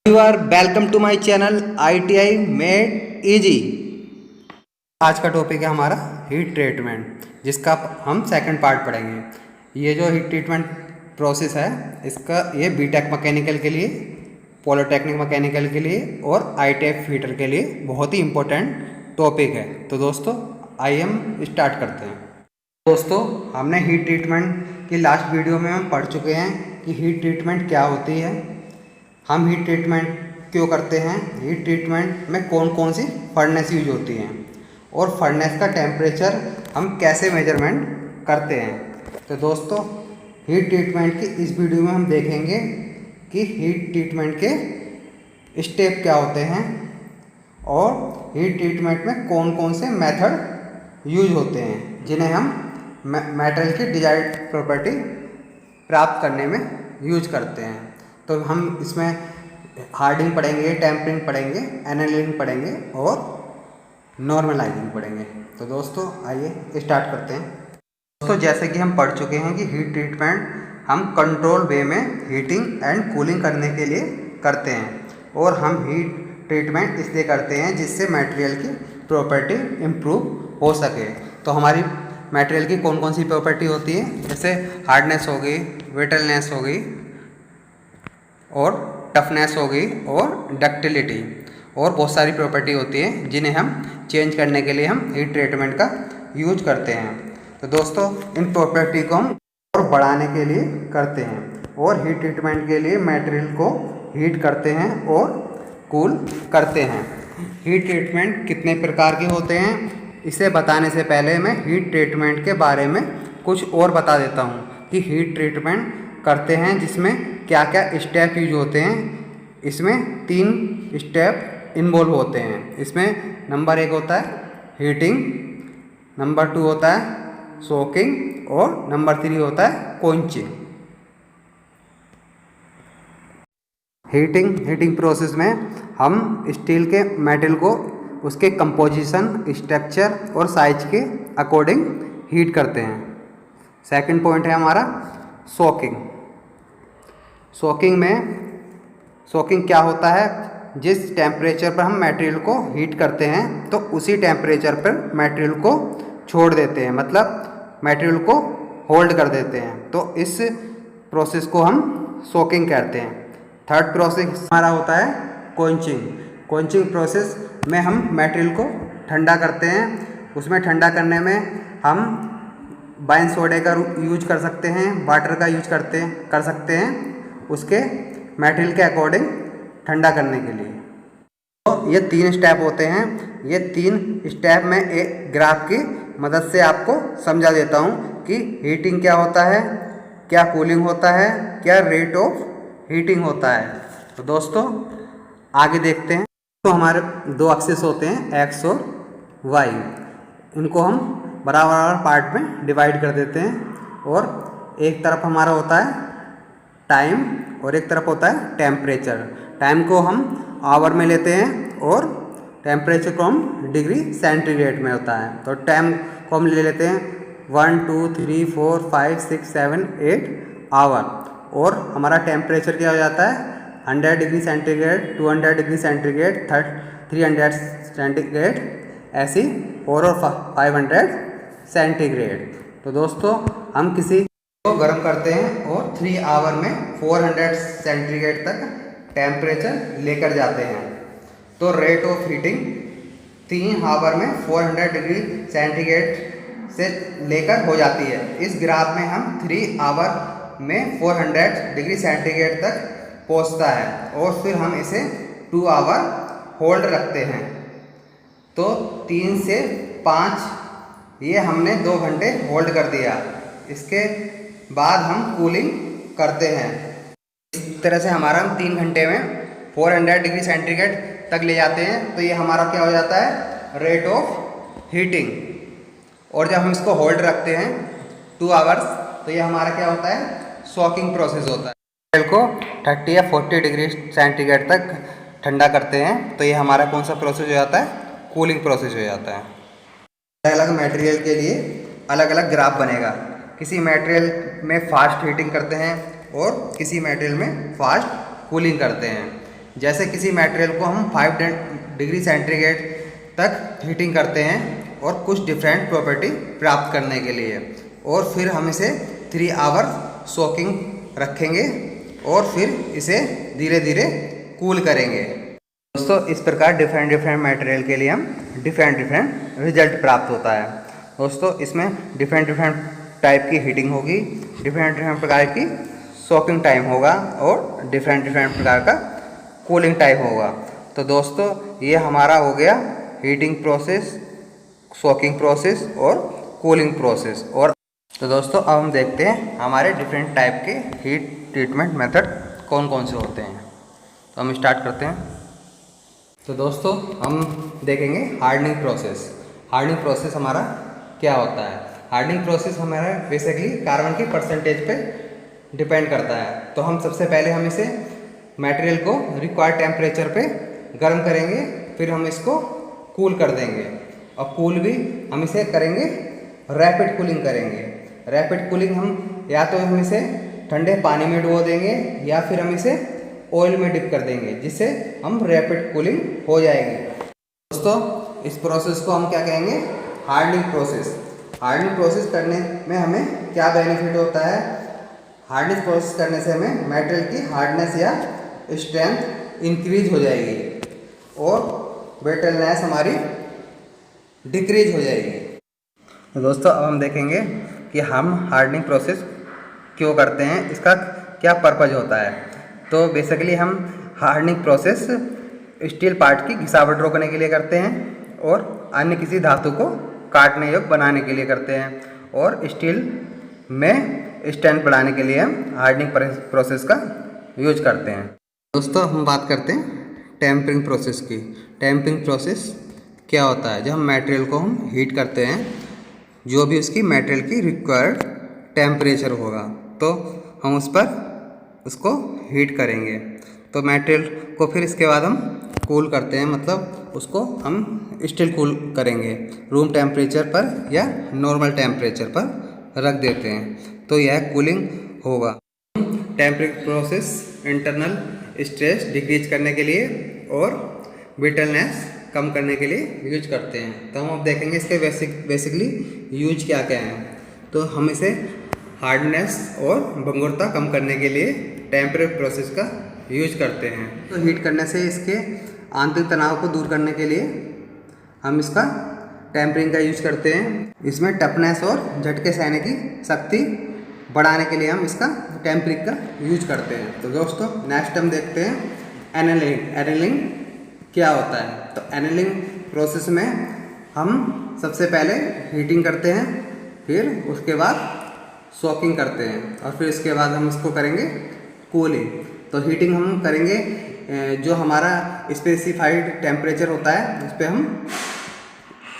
You are welcome to my channel ITI made easy. आज का topic है हमारा हीट ट्रीटमेंट, जिसका हम सेकंड पार्ट पढ़ेंगे। ये जो हीट ट्रीटमेंट प्रोसेस है इसका ये बीटेक मैकेनिकल के लिए, पॉलिटेक्निक मैकेनिकल के लिए और ITI फीटर के लिए बहुत ही इम्पोर्टेंट टॉपिक है। तो दोस्तों आइए हम स्टार्ट करते हैं। दोस्तों हमने हीट ट्रीटमेंट की लास्ट वीडियो में हम पढ़ चुके हैं कि हीट ट्रीटमेंट क्या होती है, हम हीट ट्रीटमेंट क्यों करते हैं, हीट ट्रीटमेंट में कौन कौन सी फर्नेस यूज होती हैं और फर्नेस का टेम्परेचर हम कैसे मेजरमेंट करते हैं। तो दोस्तों हीट ट्रीटमेंट की इस वीडियो में हम देखेंगे कि हीट ट्रीटमेंट के स्टेप क्या होते हैं और हीट ट्रीटमेंट में कौन कौन से मेथड यूज होते हैं जिन्हें हम मेटेरियल की डिजायर्ड प्रॉपर्टी प्राप्त करने में यूज करते हैं। तो हम इसमें हार्डिंग पढ़ेंगे, टेम्परिंग पढ़ेंगे, एनालिंग पढ़ेंगे और नॉर्मलाइजिंग पढ़ेंगे। तो दोस्तों आइए स्टार्ट करते हैं। दोस्तों जैसे कि हम पढ़ चुके हैं कि हीट ट्रीटमेंट हम कंट्रोल वे में हीटिंग एंड कूलिंग करने के लिए करते हैं और हम हीट ट्रीटमेंट इसलिए करते हैं जिससे मटेरियल की प्रॉपर्टी इम्प्रूव हो सके। तो हमारी मटेरियल की कौन कौन सी प्रॉपर्टी होती है, जैसे हार्डनेस हो गई, ब्रिटलनेस हो गई और टफनेस हो गई और डक्टिलिटी और बहुत सारी प्रॉपर्टी होती है जिन्हें हम चेंज करने के लिए हम हीट ट्रीटमेंट का यूज करते हैं। तो दोस्तों इन प्रॉपर्टी को हम और बढ़ाने के लिए करते हैं और हीट ट्रीटमेंट के लिए मटेरियल को हीट करते हैं और कूल करते हैं। हीट ट्रीटमेंट कितने प्रकार के होते हैं इसे बताने से पहले मैं हीट ट्रीटमेंट के बारे में कुछ और बता देता हूँ कि हीट ट्रीटमेंट करते हैं जिसमें क्या क्या स्टेप यूज होते हैं। इसमें 3 स्टेप इन्वॉल्व होते हैं। इसमें नंबर 1 होता है हीटिंग, नंबर 2 होता है सोकिंग और नंबर 3 होता है क्वॉन्चिंग। हीटिंग प्रोसेस में हम स्टील के मेटल को उसके कंपोजिशन, स्ट्रक्चर और साइज के अकॉर्डिंग हीट करते हैं। सेकंड पॉइंट है हमारा सोकिंग। सोकिंग क्या होता है, जिस टेम्परेचर पर हम मटेरियल को हीट करते हैं तो उसी टेम्परेचर पर मटेरियल को छोड़ देते हैं, मतलब मटेरियल को होल्ड कर देते हैं। तो इस प्रोसेस को हम सोकिंग कहते हैं। थर्ड प्रोसेस हमारा होता है क्वॉन्चिंग प्रोसेस में हम मटेरियल को ठंडा करते हैं। उसमें ठंडा करने में हम वाइन सोडे का यूज कर सकते हैं, वाटर का यूज कर सकते हैं उसके मटेरियल के अकॉर्डिंग ठंडा करने के लिए। तो ये 3 स्टेप होते हैं। ये 3 स्टेप मैं एक ग्राफ की मदद से आपको समझा देता हूँ कि हीटिंग क्या होता है, क्या कूलिंग होता है, क्या रेट ऑफ हीटिंग होता है। तो दोस्तों आगे देखते हैं। तो हमारे 2 एक्सिस होते हैं एक्स और वाई, इनको हम बराबर पार्ट में डिवाइड कर देते हैं और एक तरफ हमारा होता है टाइम और एक तरफ होता है टेम्परेचर। टाइम को हम आवर में लेते हैं और टेम्परेचर को हम डिग्री सेंटीग्रेड में होता है। तो टाइम को हम ले लेते हैं 1 2 3 4 5 6 7 8 आवर और हमारा टेम्परेचर क्या हो जाता है 100 degree centigrade, 200 degree centigrade, 300 centigrade, ऐसी 4 और 500 सेंटीग्रेड। तो दोस्तों हम किसी को गर्म करते हैं और 3 आवर में 400 सेंटीग्रेड तक टेम्परेचर लेकर जाते हैं। तो रेट ऑफ हीटिंग 3 आवर में 400 डिग्री सेंटीग्रेड से लेकर हो जाती है। इस ग्राफ में हम 3 आवर में 400 डिग्री सेंटीग्रेड तक पहुंचता है और फिर हम इसे 2 आवर होल्ड रखते हैं। तो 3 से 5 ये हमने 2 घंटे होल्ड कर दिया। इसके बाद हम कूलिंग करते हैं। इस तरह से हमारा हम 3 घंटे में 400 डिग्री सेंटीग्रेड तक ले जाते हैं। तो ये हमारा क्या हो जाता है रेट ऑफ हीटिंग। और जब हम इसको होल्ड रखते हैं 2 आवर्स तो ये हमारा क्या होता है सोकिंग प्रोसेस होता है। मटेरियल को 30 या 40 डिग्री सेंटीग्रेड तक ठंडा करते हैं। तो ये हमारा कौन सा प्रोसेस हो जाता है कूलिंग प्रोसेस हो जाता है। अलग अलग मटेरियल के लिए अलग अलग ग्राफ बनेगा। किसी मटेरियल में फास्ट हीटिंग करते हैं और किसी मटेरियल में फास्ट कूलिंग करते हैं। जैसे किसी मटेरियल को हम 5 डिग्री सेंटीग्रेड तक हीटिंग करते हैं और कुछ डिफरेंट प्रॉपर्टी प्राप्त करने के लिए, और फिर हम इसे 3 आवर सोकिंग रखेंगे और फिर इसे धीरे धीरे कूल करेंगे। दोस्तों इस प्रकार डिफरेंट मटेरियल के लिए हम डिफरेंट रिजल्ट प्राप्त होता है। दोस्तों इसमें डिफरेंट टाइप की हीटिंग होगी, डिफरेंट प्रकार की सोकिंग टाइम होगा और डिफरेंट प्रकार का कूलिंग टाइम होगा। तो दोस्तों ये हमारा हो गया हीटिंग प्रोसेस, सोकिंग प्रोसेस और कूलिंग प्रोसेस। और तो दोस्तों अब हम देखते हैं हमारे डिफरेंट टाइप के हीट ट्रीटमेंट मेथड कौन कौन से होते हैं। तो हम स्टार्ट करते हैं। तो दोस्तों हम देखेंगे हार्डनिंग प्रोसेस। हार्डनिंग प्रोसेस हमारा क्या होता है? हार्डनिंग प्रोसेस हमारा बेसिकली कार्बन की परसेंटेज पे डिपेंड करता है। तो हम सबसे पहले हम इसे मटेरियल को रिक्वायर्ड टेम्परेचर पे गर्म करेंगे, फिर हम इसको कूल कर देंगे, और कूल भी हम इसे करेंगे रैपिड कूलिंग करेंगे। रैपिड कूलिंग हम या तो हम इसे ठंडे पानी में डुबो देंगे या फिर हम इसे ऑयल में डिप कर देंगे, जिससे हम रैपिड कूलिंग हो जाएगी। दोस्तों इस प्रोसेस को हम क्या कहेंगे? Hardening process. हार्डनिंग प्रोसेस करने में हमें क्या बेनिफिट होता है? हार्डनिंग प्रोसेस करने से हमें मटेरियल की हार्डनेस या स्ट्रेंथ इंक्रीज हो जाएगी और ब्रिटलनेस हमारी डिक्रीज हो जाएगी। तो दोस्तों अब हम देखेंगे कि हम हार्डनिंग प्रोसेस क्यों करते हैं, इसका क्या पर्पज होता है। तो बेसिकली हम हार्डनिंग प्रोसेस स्टील पार्ट की घिसावट रोकने के लिए करते हैं और अन्य किसी धातु को काटने योग्य बनाने के लिए करते हैं, और स्टील में स्ट्रेंथ बढ़ाने के लिए हम हार्डनिंग प्रोसेस का यूज करते हैं। दोस्तों हम बात करते हैं टेम्परिंग प्रोसेस की। टेम्परिंग प्रोसेस क्या होता है? जब हम मटेरियल को हम हीट करते हैं, जो भी उसकी मटेरियल की रिक्वायर्ड टेम्परेचर होगा तो हम उस पर उसको हीट करेंगे। तो मटेरियल को फिर इसके बाद हम कूल करते हैं, मतलब उसको हम स्टिल कूल करेंगे रूम टेम्परेचर पर या नॉर्मल टेम्परेचर पर रख देते हैं, तो यह कूलिंग होगा। Tempering process internal stress decrease करने के लिए और ब्रिटलनेस कम करने के लिए यूज करते हैं। तो हम अब देखेंगे इसके बेसिकली यूज क्या क्या हैं। तो हम इसे हार्डनेस और भंगुरता कम करने के लिए टेम्परिंग प्रोसेस का यूज करते हैं। तो हीट करने से इसके आंतरिक तनाव को दूर करने के लिए हम इसका टेम्परिंग का यूज करते हैं। इसमें टफनेस और झटके सहने की शक्ति बढ़ाने के लिए हम इसका टेम्परिंग का यूज करते हैं। तो दोस्तों नेक्स्ट हम देखते हैं एनेलिंग। एनेलिंग क्या होता है? तो एनेलिंग प्रोसेस में हम सबसे पहले हीटिंग करते हैं, फिर उसके बाद सोकिंग करते हैं, और फिर इसके बाद हम इसको करेंगे कूलिंग। तो हीटिंग हम करेंगे जो हमारा स्पेसिफाइड टेम्परेचर होता है उस पर हम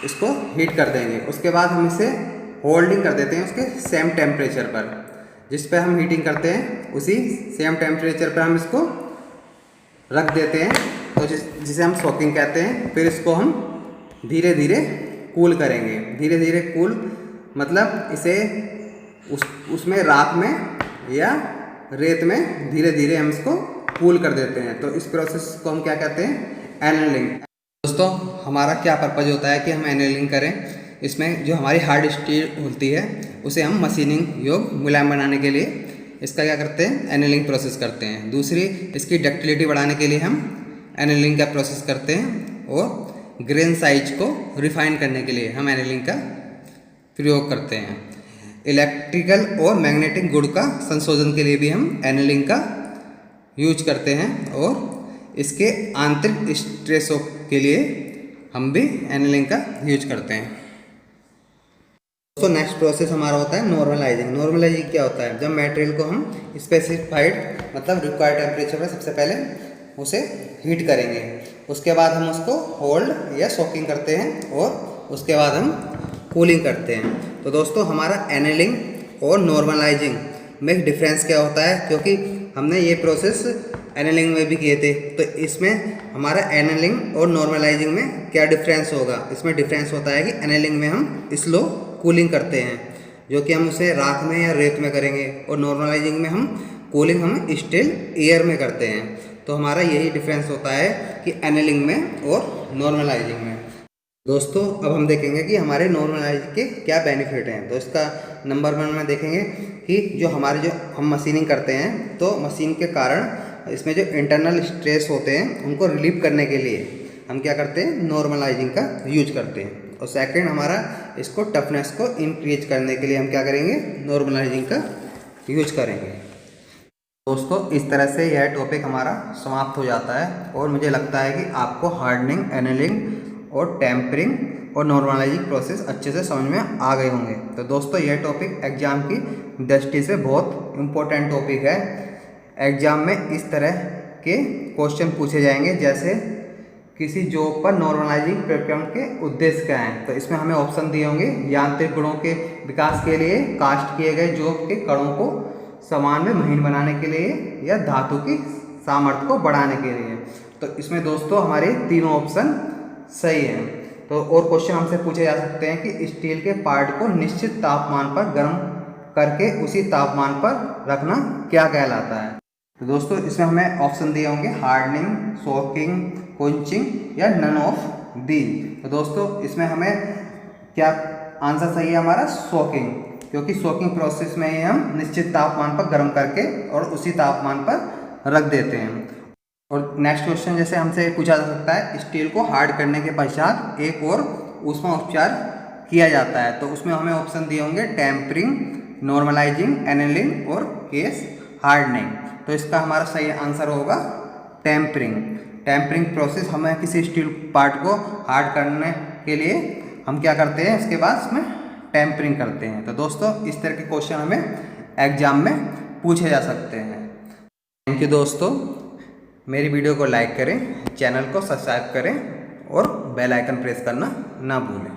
इसको हीट कर देंगे। उसके बाद हम इसे होल्डिंग कर देते हैं उसके सेम टेम्परेचर पर, जिस पे हम हीटिंग करते हैं उसी सेम टेम्परेचर पर हम इसको रख देते हैं, तो जिसे हम सोकिंग कहते हैं। फिर इसको हम धीरे धीरे कूल करेंगे। धीरे धीरे कूल मतलब इसे उसमें राख में या रेत में धीरे धीरे हम इसको कूल कर देते हैं। तो इस प्रोसेस को हम क्या कहते हैं? एनेलिंग। दोस्तों हमारा क्या पर्पज होता है कि हम एनेलिंग करें? इसमें जो हमारी हार्ड स्टील होती है उसे हम मशीनिंग योग्य मुलायम बनाने के लिए इसका क्या करते हैं? एनेलिंग प्रोसेस करते हैं। दूसरी इसकी डक्टिलिटी बढ़ाने के लिए हम एनेलिंग का प्रोसेस करते हैं, और ग्रेन साइज को रिफाइन करने के लिए हम एनेलिंग का प्रयोग करते हैं। इलेक्ट्रिकल और मैग्नेटिक गुण का संशोधन के लिए भी हम एनेलिंग का यूज करते हैं, और इसके आंतरिक स्ट्रेसों के लिए हम भी एनेलिंग का यूज करते हैं। तो नेक्स्ट प्रोसेस हमारा होता है नॉर्मलाइजिंग। नॉर्मलाइजिंग क्या होता है? जब मटेरियल को हम स्पेसिफाइड मतलब रिक्वायर्ड टेम्परेचर पर सबसे पहले उसे हीट करेंगे, उसके बाद हम उसको होल्ड या सोकिंग करते हैं, और उसके बाद हम कूलिंग करते हैं। तो दोस्तों हमारा एनेलिंग और नॉर्मलाइजिंग में डिफरेंस क्या होता है? क्योंकि हमने ये प्रोसेस एनेलिंग में भी किए थे, तो इसमें हमारा एनेलिंग और नॉर्मलाइजिंग में क्या डिफरेंस होगा? इसमें डिफरेंस होता है कि एनेलिंग में हम स्लो कूलिंग करते हैं, जो कि हम उसे राख में या रेत में करेंगे, और नॉर्मलाइजिंग में हम कूलिंग हम स्टिल एयर में करते हैं। तो हमारा यही डिफरेंस होता है कि एनेलिंग में और नॉर्मलाइजिंग में। दोस्तों अब हम देखेंगे कि हमारे नॉर्मलाइज के क्या बेनिफिट हैं। तो इसका नंबर 1 में देखेंगे कि जो हम मशीनिंग करते हैं तो मशीन के कारण इसमें जो इंटरनल स्ट्रेस होते हैं उनको रिलीव करने के लिए हम क्या करते हैं, नॉर्मलाइजिंग का यूज करते हैं। और सेकंड हमारा इसको टफनेस को इंक्रीज करने के लिए हम क्या करेंगे, नॉर्मलाइजिंग का यूज करेंगे। दोस्तों इस तरह से यह टॉपिक हमारा समाप्त हो जाता है और मुझे लगता है कि आपको हार्डनिंग, एनेलिंग और टेम्परिंग और नॉर्मलाइजिंग प्रोसेस अच्छे से समझ में आ गए होंगे। तो दोस्तों यह टॉपिक एग्ज़ाम की दृष्टि से बहुत इम्पोर्टेंट टॉपिक है। एग्ज़ाम में इस तरह के क्वेश्चन पूछे जाएंगे जैसे किसी जॉब पर नॉर्मलाइजिंग प्रक्रम के उद्देश्य क्या हैं। तो इसमें हमें ऑप्शन दिए होंगे, यांत्रिक गुणों के विकास के लिए, कास्ट किए गए जॉब के कणों को समान में महीन बनाने के लिए, या धातु की सामर्थ्य को बढ़ाने के लिए। तो इसमें दोस्तों हमारे तीनों ऑप्शन सही हैं। तो और क्वेश्चन हमसे पूछे जा सकते हैं कि स्टील के पार्ट को निश्चित तापमान पर गर्म करके उसी तापमान पर रखना क्या कहलाता है। तो दोस्तों इसमें हमें ऑप्शन दिए होंगे, हार्डनिंग, सोकिंग, कुंचिंग या नन ऑफ दी। तो दोस्तों इसमें हमें क्या आंसर सही है हमारा, सोकिंग, क्योंकि सोकिंग प्रोसेस में ही हम निश्चित तापमान पर गर्म करके और उसी तापमान पर रख देते हैं। और नेक्स्ट क्वेश्चन जैसे हमसे पूछा जा सकता है, स्टील को हार्ड करने के पश्चात एक और ऊष्मा उपचार किया जाता है। तो उसमें हमें ऑप्शन दिए होंगे, टेम्परिंग, नॉर्मलाइजिंग, एनेलिंग और केस हार्डनिंग। तो इसका हमारा सही आंसर होगा टेम्परिंग। टेम्परिंग प्रोसेस हमें किसी स्टील पार्ट को हार्ड करने के लिए हम क्या करते हैं, इसके बाद इसमें टेम्परिंग करते हैं। तो दोस्तों इस तरह के क्वेश्चन हमें एग्जाम में पूछे जा सकते हैं। थैंक यू दोस्तों, मेरी वीडियो को लाइक करें, चैनल को सब्सक्राइब करें और बेल आइकन प्रेस करना ना भूलें।